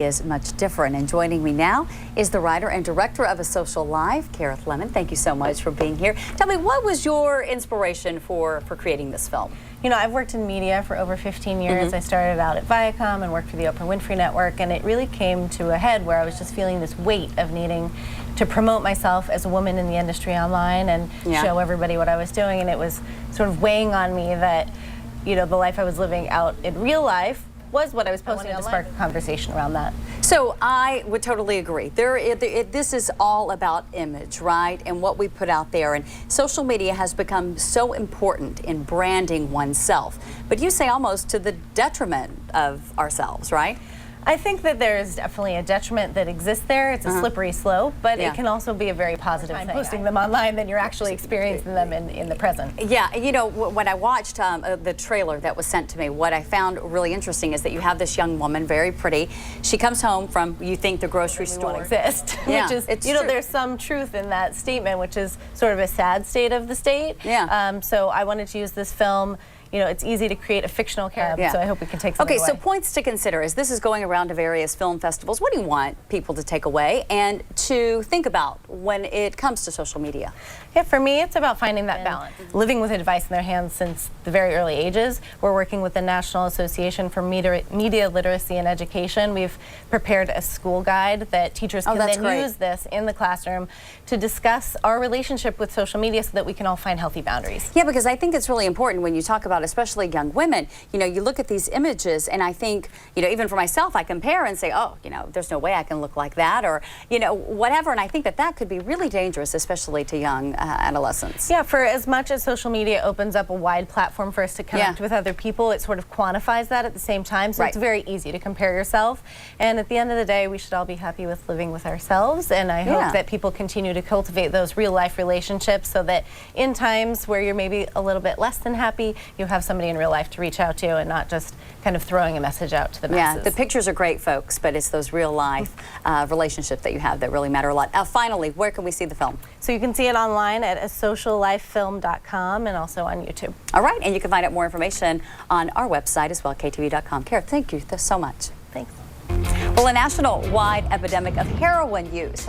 is much different. And joining me now is the writer and director of A Social Life, Kareth Lemon. Thank you so much for being here. Tell me, what was your inspiration for creating this film? You know, I've worked in media for over 15 years. I started out at Viacom and worked for the Oprah Winfrey Network, and it really came to a head where I was just feeling this weight of needing to promote myself as a woman in the industry online and show everybody what I was doing. And it was sort of weighing on me that, you know, the life I was living out in real life was what I was posting to spark a conversation around that. So I would totally agree. This is all about image, right? And what we put out there. And social media has become so important in branding oneself. But you say almost to the detriment of ourselves, right? I think that there's definitely a detriment that exists there. It's a slippery slope, but it can also be a very positive thing. Posting them online than you're actually experiencing them in the present. Yeah, you know, when I watched the trailer that was sent to me, what I found really interesting is that you have this young woman, very pretty. She comes home from, you think, the grocery store. Won't exist. Which is, you know, there's some truth in that statement, which is sort of a sad state of the state. Yeah. So I wanted to use this film. You know, it's easy to create a fictional character, so I hope we can take something away. So points to consider as this is going around to various film festivals. What do you want people to take away and to think about when it comes to social media? Yeah, for me, it's about finding that balance. Living with a device in their hands since the very early ages. We're working with the National Association for Media Literacy and Education. We've prepared a school guide that teachers can then use this in the classroom to discuss our relationship with social media so that we can all find healthy boundaries. Yeah, because I think it's really important when you talk about especially young women, you know, you look at these images and I think, you know, even for myself, I compare and say, oh, you know, there's no way I can look like that or, you know, whatever. And I think that that could be really dangerous, especially to young adolescents. Yeah, for as much as social media opens up a wide platform for us to connect with other people, it sort of quantifies that at the same time. So it's very easy to compare yourself. And at the end of the day, we should all be happy with living with ourselves. And I hope that people continue to cultivate those real life relationships so that in times where you're maybe a little bit less than happy, you have somebody in real life to reach out to and not just kind of throwing a message out to the masses. Yeah, the pictures are great, folks, but it's those real life relationships that you have that really matter a lot. Finally, where can we see the film? So you can see it online at asociallifefilm.com and also on YouTube. All right, and you can find out more information on our website as well, KTVU.com. Kareth, thank you so much. Thanks. Well, a national-wide epidemic of heroin use